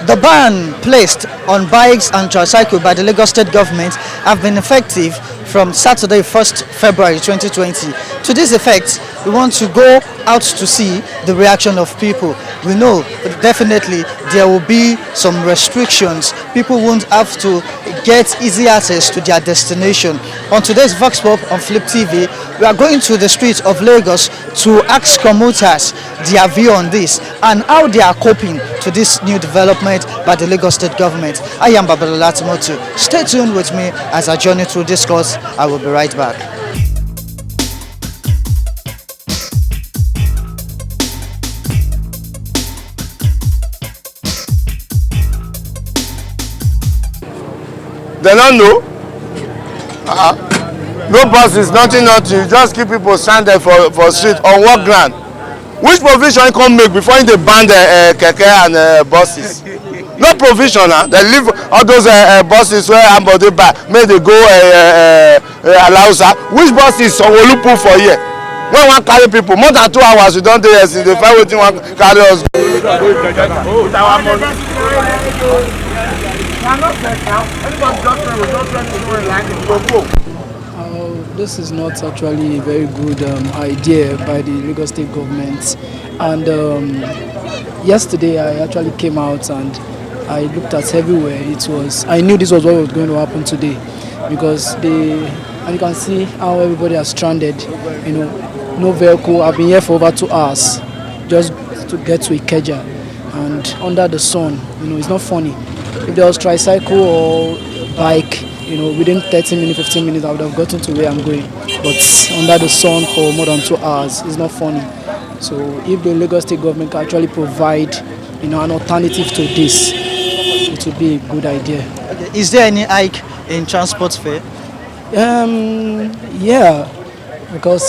The ban placed on bikes and tricycle by the Lagos State government have been effective from Saturday 1st February 2020. To this effect, we want to go out to see the reaction of people. We know definitely there will be some restrictions. People won't have to get easy access to their destination. On today's Vox Pop on Flip TV, we are going to the streets of Lagos to ask commuters their view on this and how they are coping to this new development by the Lagos State government. I am Babalola Timotu. Stay tuned with me as I journey through this course. I will be right back. They don't know. No buses, nothing. You just keep people stranded for street on what ground? Which provision you can make before they ban the keke and buses? No provision. They leave all those buses where everybody buy. May they go Alausa. Which buses will you put for here? When one carry people more than 2 hours, we don't do this. They find what one carry us. This is not actually a very good idea by the Lagos State government. And yesterday I actually came out and I looked at everywhere. I knew this was what was going to happen today, because and you can see how everybody is stranded. You know, no vehicle. I've been here for over 2 hours just to get to Ikeja, and under the sun. You know, it's not funny. If there was tricycle or bike, you know, within 30 minutes, 15 minutes, I would have gotten to where I'm going. But under the sun for more than 2 hours, it's not funny. So if the Lagos State government can actually provide, you know, an alternative to this, it would be a good idea. Okay. Is there any hike in transport fare? Yeah, because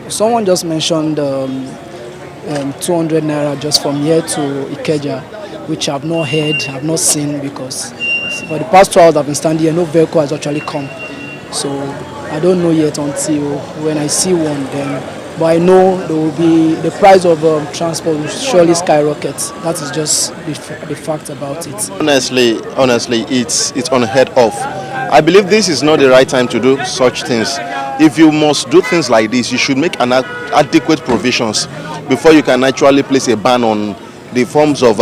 someone just mentioned 200 naira just from here to Ikeja, which I've not heard, I've not seen, because for the past 2 hours I've been standing here, no vehicle has actually come. So I don't know yet until when I see one then. But I know there will be, the price of transport will surely skyrocket. That is just the fact about it. Honestly, it's unheard of. I believe this is not the right time to do such things. If you must do things like this, you should make an adequate provisions before you can actually place a ban on the forms of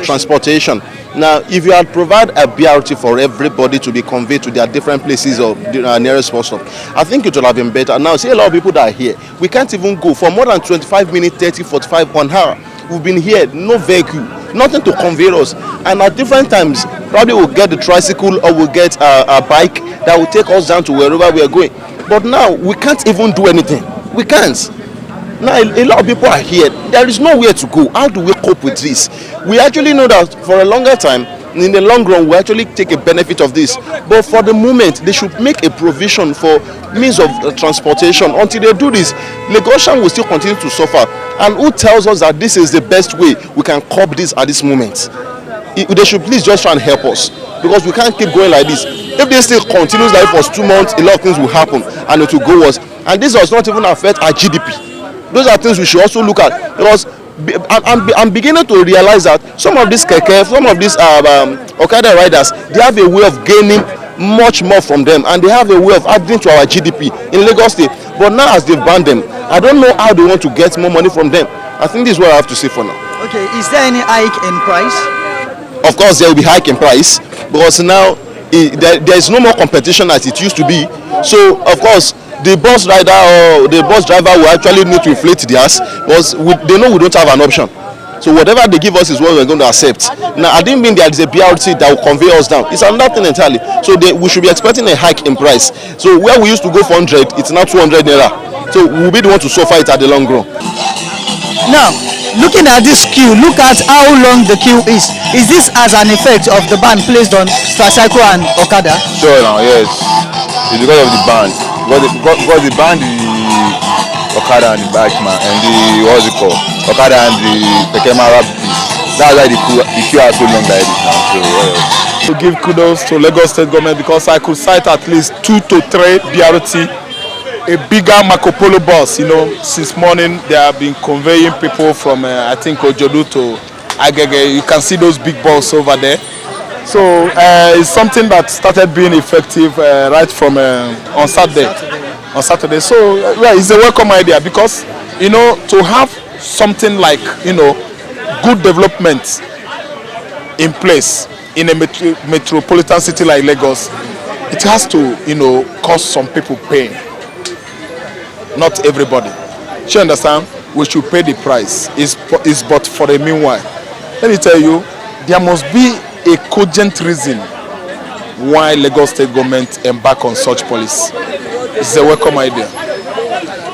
transportation. Now, if you had provide a BRT for everybody to be conveyed to their different places or nearest bus stop, I think it would have been better. Now, see a lot of people that are here. We can't even go for more than 25 minutes, 30, 45, 1 hour. We've been here, no vehicle, nothing to convey us. And at different times, probably we'll get the tricycle or we'll get a bike that will take us down to wherever we are going. But now, we can't even do anything. We can't. Now, a lot of people are here. There is nowhere to go. How do we cope with this? We actually know that for a longer time, in the long run, we actually take a benefit of this. But for the moment, they should make a provision for means of transportation. Until they do this, Lagosians will still continue to suffer. And who tells us that this is the best way we can cope this at this moment? They should please just try and help us, because we can't keep going like this. If this still continues like for 2 months, a lot of things will happen and it will go worse. And this does not even affect our GDP. Those are things we should also look at, because I'm beginning to realize that some of these keke, some of these Okada riders, they have a way of gaining much more from them, and they have a way of adding to our GDP in Lagos State. But now, as they've banned them, I don't know how they want to get more money from them. I think this is what I have to say for now. Okay, is there any hike in price? Of course, there will be hike in price, because now there is no more competition as it used to be. So, of course, the bus rider or the bus driver will actually need to inflate theirs, because they know we don't have an option. So whatever they give us is what we're going to accept. Now, I didn't mean there is a BRT that will convey us down. It's another thing entirely. So we should be expecting a hike in price. So where we used to go for 100, it's now 200 naira. So we'll be the one to suffer it at the long run. Now, looking at this queue, look at how long the queue is. Is this as an effect of the ban placed on tricycle and Okada? Sure now, yes. It's because of the ban. Because the ban the Okada and the bike man and the what's it called? Okada and the Pekemara. That's why the queue are so long like this now. So, to give kudos to Lagos State government, because I could cite at least 2 to 3 BRT a bigger Marco Polo bus. You know, since morning they have been conveying people from I think Ojodu to Agege. You can see those big buses over there. So it's something that started being effective right from on Saturday. On Saturday. So yeah, it's a welcome idea because you know to have something like good development in place in a metropolitan city like Lagos, it has to cause some people pain. Not everybody. You understand? We should pay the price. It's but for the meanwhile. Let me tell you, there must be a cogent reason why Lagos State government embark on such policy. It's a welcome idea.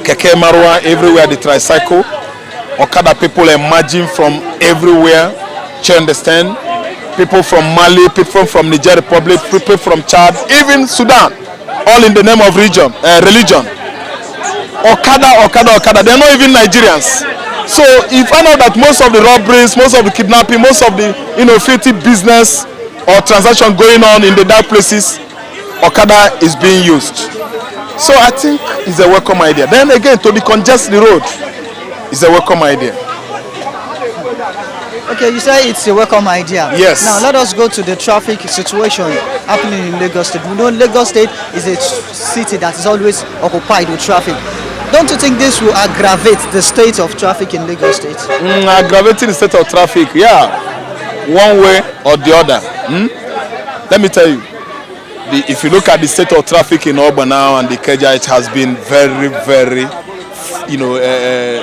Keke Marwa everywhere, the tricycle. Okada people emerging from everywhere. You understand? People from Mali, people from Niger Republic, people from Chad, even Sudan, all in the name of religion. Okada, they're not even Nigerians. So if I know that most of the robberies, most of the kidnapping, most of the filthy business or transaction going on in the dark places, Okada is being used. So I think it's a welcome idea. Then again, to decongest the road is a welcome idea. Okay, you say it's a welcome idea. Yes. Now let us go to the traffic situation happening in Lagos State. We know Lagos State is a city that is always occupied with traffic. Don't you think this will aggravate the state of traffic in Lagos State? Aggravating the state of traffic, yeah. One way or the other. Let me tell you, if you look at the state of traffic in Oba now and the Keja, it has been very, very,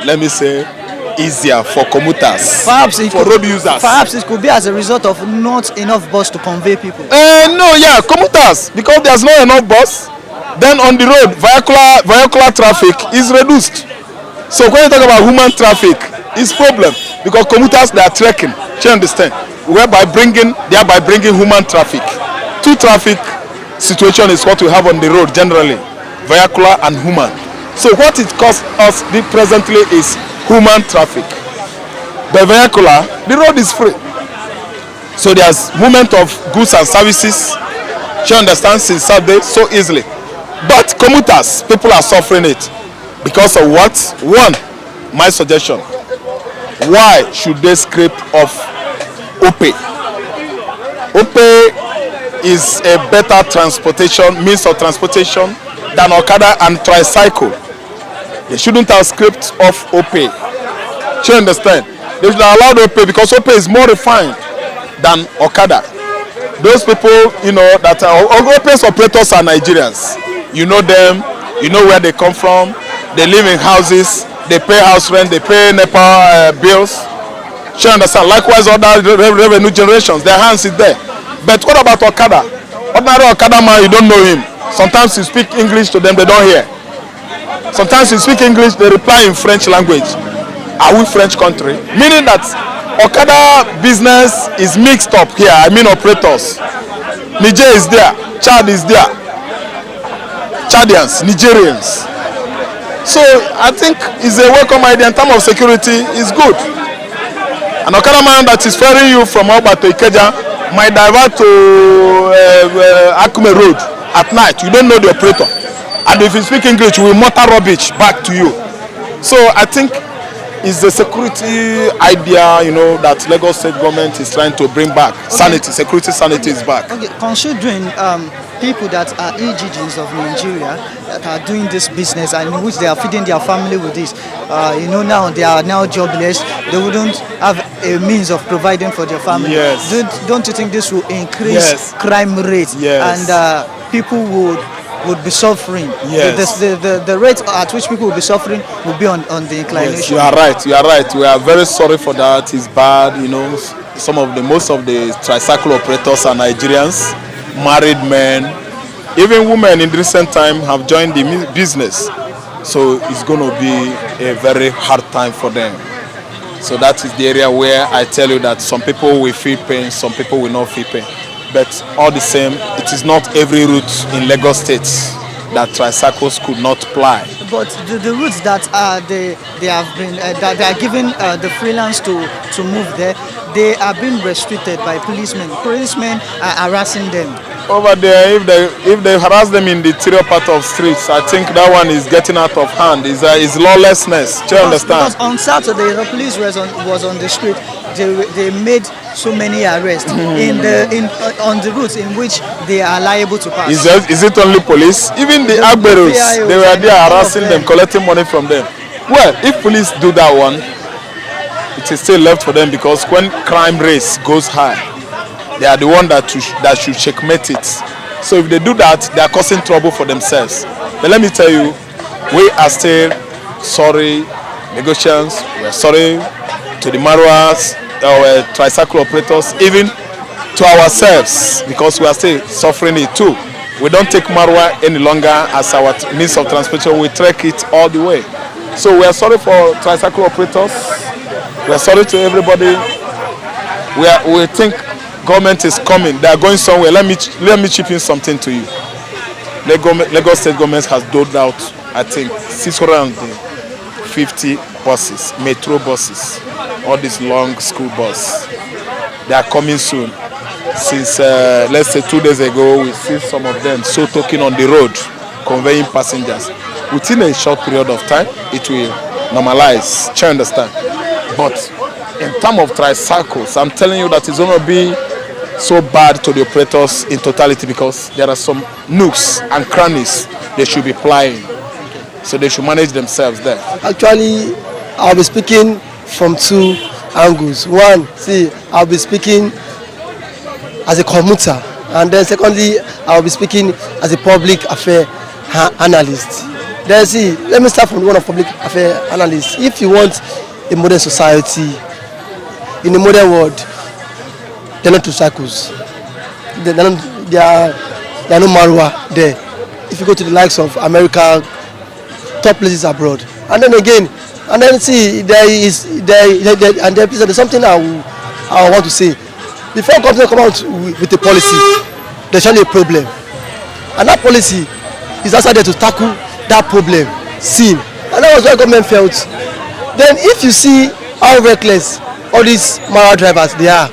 let me say, easier for commuters, for road users. Perhaps it could be as a result of not enough bus to convey people. No, yeah, commuters, because there's not enough bus. Then on the road, vehicular traffic is reduced. So when you talk about human traffic, it's problem because commuters, they are trekking. Do you understand? Thereby bringing human traffic. Two traffic situation is what we have on the road generally, vehicular and human. So what it costs us presently is human traffic. The vehicular, the road is free. So there's movement of goods and services. Do you understand? Since Saturday, so easily. But commuters, people are suffering it because of what? One, my suggestion. Why should they scrape off OPE? OPE is a better means of transportation than Okada and tricycle. They shouldn't have scraped off OPE. Do you understand? They should have allowed OPE because OPE is more refined than Okada. Those people, that are OPE's operators are Nigerians. You know them, you know where they come from, they live in houses, they pay house rent, they pay NEPA bills. You understand? Likewise, other revenue generations, their hands is there. But what about Okada? Ordinary Okada man, you don't know him. Sometimes you speak English to them, they don't hear. Sometimes you speak English, they reply in French language. Are we French country? Meaning that Okada business is mixed up here, operators. Niger is there, Chad is there. Chadians, Nigerians. So I think it's a welcome idea in terms of security. Is good. An Okada man that is ferrying you from Oba to Ikeja might divert to Akume Road at night. You don't know the operator. And if you speak English, we will mutter rubbish back to you. So I think it's the security idea, that Lagos State government is trying to bring back. Okay. Security sanity is back. Okay, considering people that are EGGs of Nigeria that are doing this business and in which they are feeding their family with this, now they are now jobless, they wouldn't have a means of providing for their family. Yes. Don't you think this will increase crime rate? Yes. And people would be suffering? Yes. The rate at which people will be suffering will be on the inclination. Yes, you are right. We are very sorry for that. It's bad. Most of the tricycle operators are Nigerians, married men, even women in recent time have joined the business. So it's going to be a very hard time for them. So that is the area where I tell you that some people will feel pain, some people will not feel pain. But all the same, it is not every route in Lagos State that tricycles could not ply. But the routes that they have been that they are giving the freelance to move there, they are being restricted by policemen. Policemen are harassing them. over there, if they harass them in the interior part of streets, I think that one is getting out of hand. Is lawlessness. Do you understand? Because on Saturday, the police was on the street. They made so many arrests on the routes in which they are liable to pass. Is it only police? Even the Agberos, they were there harassing them, collecting money from them. Well, if police do that one, it is still left for them, because when crime rate goes high, they are the one that should checkmate it. So if they do that, they are causing trouble for themselves. But let me tell you, we are still sorry, Lagosians. We are sorry to the Marwas, our tricycle operators, even to ourselves, because we are still suffering it too. We don't take Marwa any longer as our means of transportation. We trek it all the way. So we are sorry for tricycle operators. We are sorry to everybody. We think government is coming. They are going somewhere. Let me chip in something to you. Lagos State government has doled out, I think, 650 buses, metro buses, all these long school buses. They are coming soon. Since let's say 2 days ago, we see some of them so talking on the road, conveying passengers. Within a short period of time, it will normalize. Do you understand? But in terms of tricycles, I'm telling you that it's going to be so bad to the operators in totality, because there are some nooks and crannies they should be plying. So they should manage themselves there. Actually, I'll be speaking from two angles. One, I'll be speaking as a commuter, and then secondly, I'll be speaking as a public affairs analyst. Then let me start from one of public affairs analysts. If you want a modern society, in the modern world, there are no tricycles. There are no Marwa there. If you go to the likes of America, top places abroad, and then again, and then there's something I want to say. Before government come out with a policy, there's surely a problem, and that policy is also there to tackle that problem seen, and that was why government felt. Then if you see how reckless all these Mara drivers they are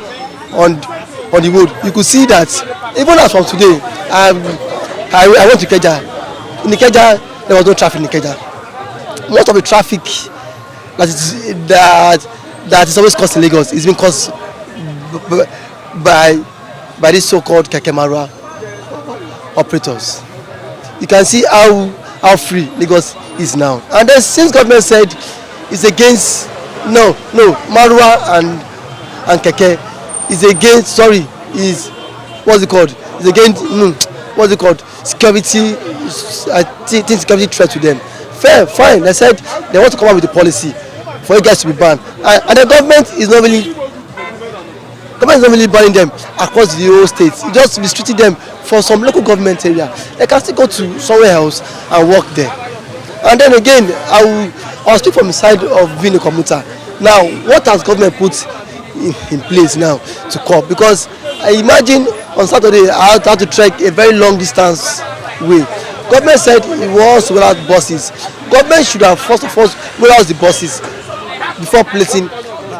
on the road, you could see that even as from today, I went to Ikeja. In Ikeja, there was no traffic in Ikeja. Most of the traffic that is always caused in Lagos is being caused by these so-called Keke Marwa operators. You can see how free Lagos is now. And then since government said it's against Marwa and Keke is against is against security. I think security threat to them. Fair, fine. They said they want to come up with a policy for you guys to be banned, and the government is not really banning them across the whole state. It just restricting them for some local government area. They can still go to somewhere else and work there. And then again, I'll speak from the side of being a commuter. Now, what has government put in place now to cope? Because I imagine on Saturday I had to trek a very long distance way. Government said it wants to roll out buses. Government should have first of all roll out the buses before placing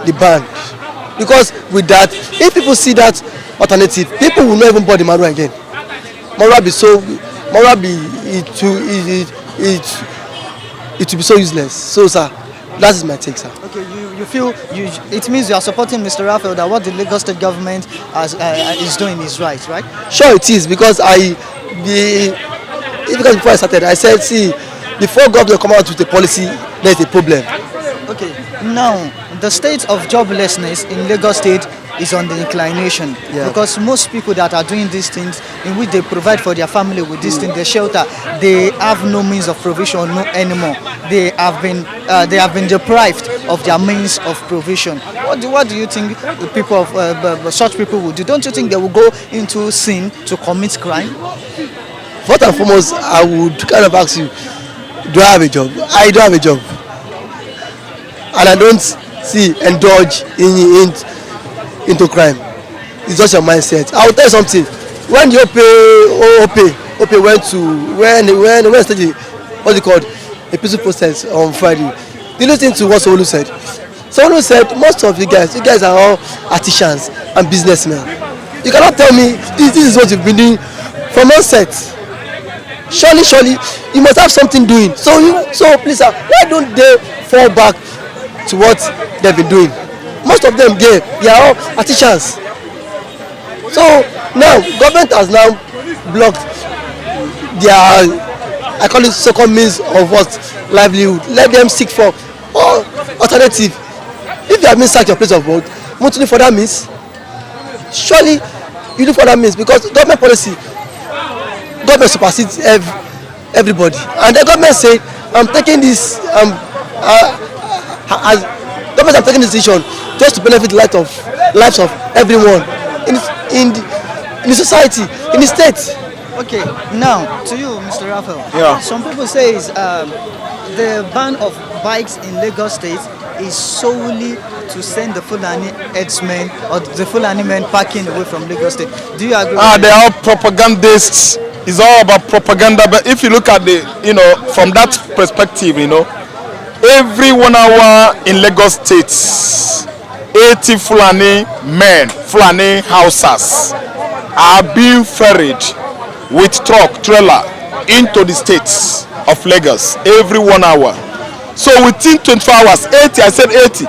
the ban. Because with that, if people see that alternative, people will not even board the Marwa again. It will be so useless. So, sir, that is my take, sir. Okay, you feel it means you are supporting Mr. Raphael that what the Lagos State government is doing is right? Sure, it is, because before I started, I said, before government come out with a policy, there is a problem. Okay, now the state of joblessness in Lagos State is on the inclination, because most people that are doing these things, in which they provide for their family with these things, the shelter, they have no means of provision anymore. They have been deprived of their means of provision. What do you think the people of such people would do? Don't you think they will go into sin to commit crime? First and foremost, I would kind of ask you, do I have a job? I don't have a job, and I don't indulge into crime. It's just your mindset. I will tell you something. When the OP went to when started what's it called, a peaceful process on Friday, you listen to what Sowolu said. Sowolu said most of you guys are all artisans and businessmen. You cannot tell me this is what you've been doing from onset. Surely, you must have something doing. So please, sir, why don't they fall back to what they've been doing? Most of them they are all artisans. So now government has now blocked their, I call it second means of what, livelihood. Let them seek for alternative. If you have been sacked your place of work, want to look for that means? Surely you look for that means, because government policy, government supersedes everybody, and the government say I'm taking this as government are taking this decision just to benefit the lives of everyone in the society, in the state. Okay, now to you, Mr. Raphael. Yeah. Some people say the ban of bikes in Lagos State is solely to send the Fulani herdsmen or the Fulani men packing away from Lagos State. Do you agree? They are propagandists. It's all about propaganda. But if you look at from that perspective, every 1 hour in Lagos State, 80 Fulani men, Fulani houses are being ferried with trailer into the states of Lagos every 1 hour. So within 24 hours, 80, I said 80.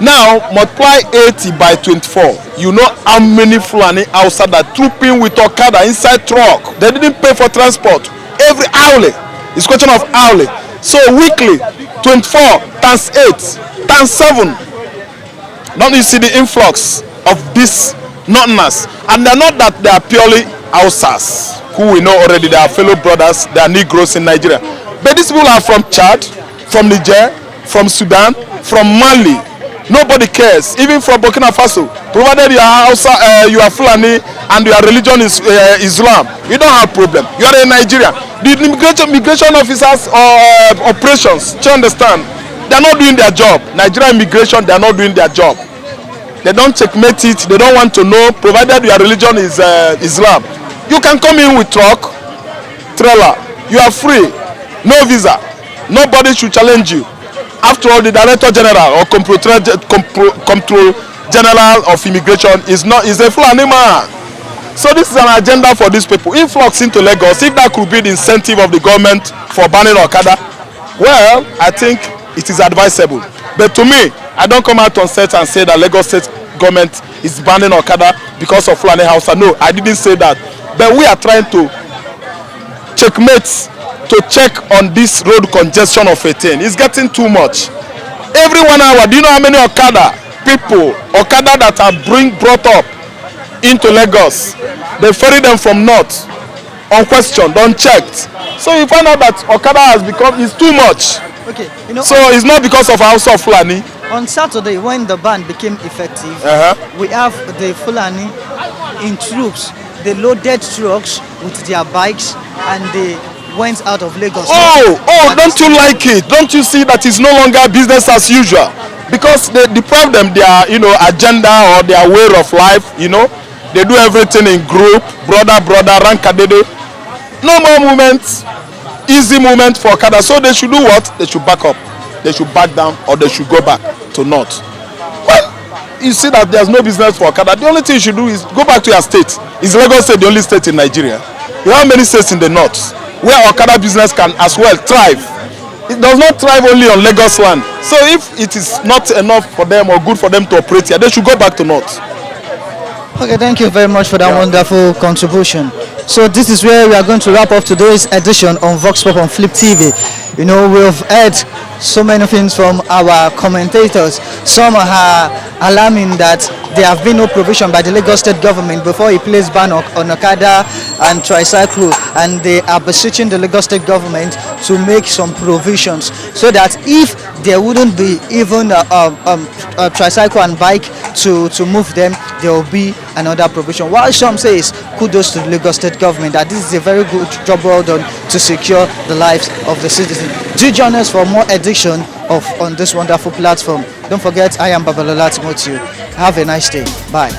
Now multiply 80 by 24. You know how many Fulani outside are trooping with Okada inside truck. They didn't pay for transport. Every hourly. It's a question of hourly. So weekly, 24 times 8 times 7. Don't you see the influx of this northerners? And they're not that they are purely Hausas, who we know already, they are fellow brothers, they are Negroes in Nigeria. But these people are from Chad, from Niger, from Sudan, from Mali. Nobody cares, even from Burkina Faso. Provided you are Hausa, you are Fulani, and your religion is Islam, you don't have problem. You are in Nigeria. The immigration officers or operations, do you understand? They are not doing their job. Nigerian immigration, they are not doing their job. They don't checkmate it. They don't want to know. Provided your religion is Islam, you can come in with truck, trailer. You are free, no visa. Nobody should challenge you. After all, the Director General or Control General of Immigration is a Fulani man. So this is an agenda for these people. Influx into Lagos, if that could be the incentive of the government for banning Okada, well, I think it is advisable. But to me, I don't come out on set and say that Lagos State government is banning Okada because of Fulani Hausa. No, I didn't say that. But we are trying to check on this road congestion of 18. It's getting too much. Every 1 hour, do you know how many Okada that are brought up into Lagos? They ferry them from north, unquestioned, unchecked. So you find out that Okada has become, it's too much. Okay, so it's not because of Hausa or Fulani. On Saturday, when the ban became effective, we have the Fulani in troops. They loaded trucks with their bikes and they went out of Lagos. Don't you like it? Don't you see that it's no longer business as usual? Because they deprive them their agenda or their way of life. They do everything in group, brother, rankadede. No more movements, easy movement for Okada. So they should do what? They should back up. They should back down, or they should go back to north. Well, you see that there's no business for Okada. The only thing you should do is go back to your state. Is Lagos State the only state in Nigeria? You have many states in the north where Okada business can as well thrive. It does not thrive only on Lagos land. So if it is not enough for them or good for them to operate here, they should go back to north. Okay, thank you very much for that wonderful contribution. So this is where we are going to wrap up today's edition on Vox Pop on Flip TV. We've heard so many things from our commentators. Some are alarming that there have been no provision by the Lagos State government before he placed ban on Okada and tricycle, and they are beseeching the Lagos State government to make some provisions so that if there wouldn't be even a tricycle and bike to move them, there will be another provision. While some says kudos to the Lagos State government that this is a very good job well done to secure the lives of the citizens. Do join us for more edition on this wonderful platform. Don't forget, I am Babalola Timothy. Have a nice day. Bye.